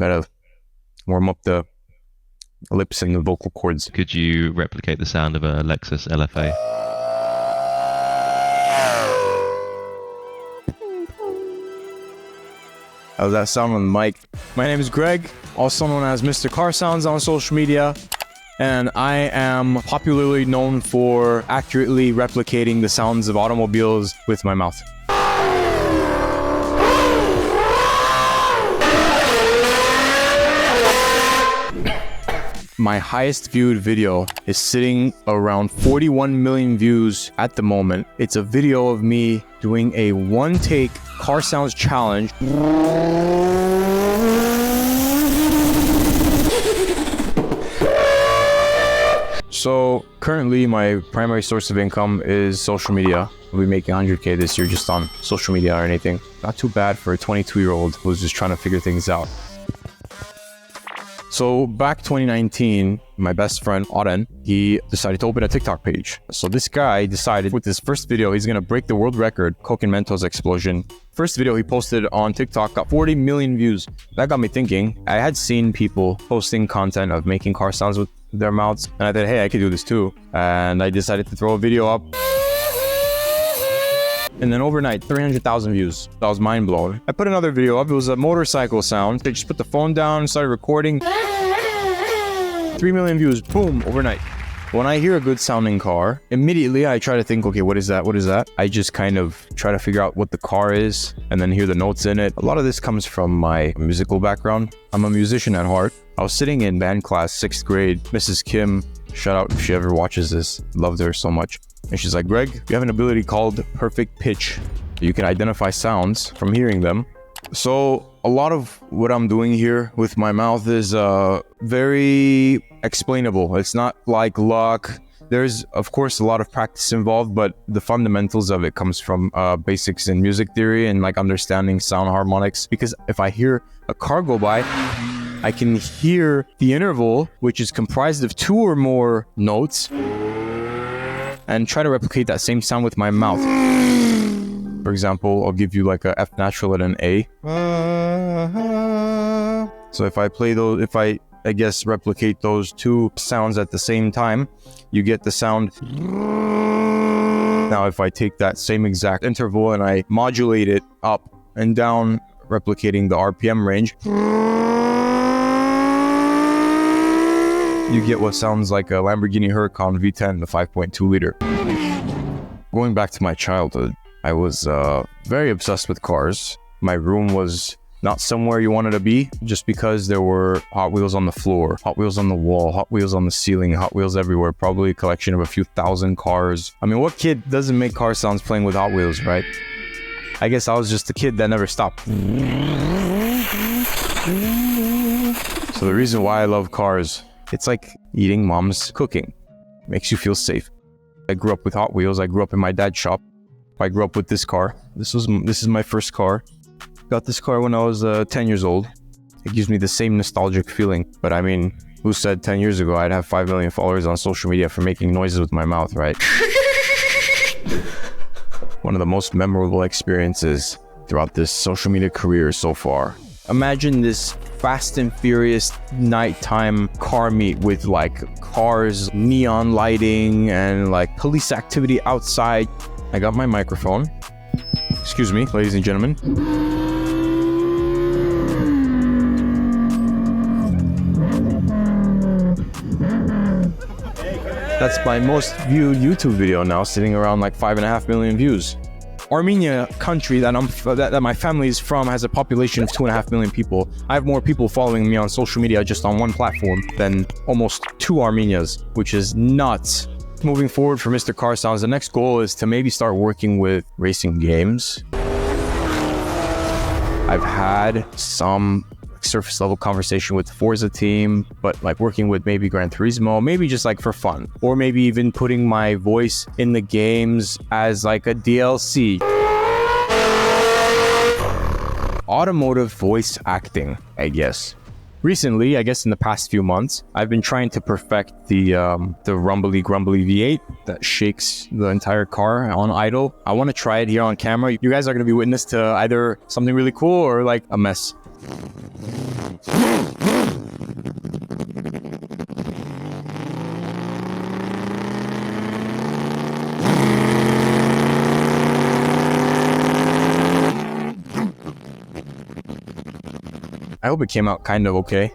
Gotta warm up the lips and the vocal cords. Could you replicate the sound of a Lexus LFA? How's that sound on the mic? My name is Greg, also known as MrCarSounds on social media, and I am popularly known for accurately replicating the sounds of automobiles with my mouth. My highest viewed video is sitting around 41 million views at the moment. It's a video of me doing a one-take car sounds challenge. So currently my primary source of income is social media. I'll be making 100K this year just on social media or anything. Not too bad for a 22-year-old who's just trying to figure things out. So back 2019, my best friend, Auden, he decided to open a TikTok page. So this guy decided with his first video, he's going to break the world record, Coke and Mentos explosion. First video he posted on TikTok got 40 million views. That got me thinking. I had seen people posting content of making car sounds with their mouths. And I thought, hey, I could do this too. And I decided to throw a video up. And then overnight, 300,000 views. I was mind blown. I put another video up. It was a motorcycle sound. I just put the phone down and started recording. 3 million views, boom, overnight. When I hear a good sounding car, immediately I try to think, okay, what is that? What is that? I just kind of try to figure out what the car is and then hear the notes in it. A lot of this comes from my musical background. I'm a musician at heart. I was sitting in band class, 6th grade. Mrs. Kim, shout out if she ever watches this. Loved her so much. And she's like, Greg, you have an ability called perfect pitch. You can identify sounds from hearing them. So a lot of what I'm doing here with my mouth is very explainable. It's not like luck. There's, of course, a lot of practice involved, but the fundamentals of it comes from basics in music theory and like understanding sound harmonics. Because if I hear a car go by, I can hear the interval, which is comprised of 2 or more notes, and try to replicate that same sound with my mouth. For example, I'll give you like a F natural and an A. So if I play those, if I guess replicate those 2 sounds at the same time, you get the sound. Now if I take that same exact interval and I modulate it up and down, replicating the RPM range, you get what sounds like a Lamborghini Huracan V10, the 5.2 liter. Going back to my childhood, I was very obsessed with cars. My room was not somewhere you wanted to be just because there were Hot Wheels on the floor, Hot Wheels on the wall, Hot Wheels on the ceiling, Hot Wheels everywhere. Probably a collection of a few thousand cars. I mean, what kid doesn't make car sounds playing with Hot Wheels, right? I guess I was just a kid that never stopped. So the reason why I love cars, it's like eating mom's cooking. Makes you feel safe. I grew up with Hot Wheels. I grew up in my dad's shop. I grew up with this car. This is my first car. Got this car when I was 10 years old. It gives me the same nostalgic feeling. But I mean, who said 10 years ago I'd have 5 million followers on social media for making noises with my mouth, right? One of the most memorable experiences throughout this social media career so far. Imagine this Fast and Furious nighttime car meet with like cars, neon lighting, and like police activity outside. I got my microphone. Excuse me, ladies and gentlemen. That's my most viewed YouTube video now, sitting around like 5.5 million views. Armenia, country that my family is from, has a population of 2.5 million people. I have more people following me on social media just on one platform than almost 2 Armenias, which is nuts. Moving forward for MrCarSounds, the next goal is to maybe start working with racing games. I've had some surface level conversation with the Forza team, but like working with maybe Gran Turismo, maybe just like for fun, or maybe even putting my voice in the games as like a DLC. Automotive voice acting, I guess. Recently, I guess in the past few months, I've been trying to perfect the rumbly grumbly V8 that shakes the entire car on idle. I want to try it here on camera. You guys are going to be witness to either something really cool or like a mess. I hope it came out kind of okay.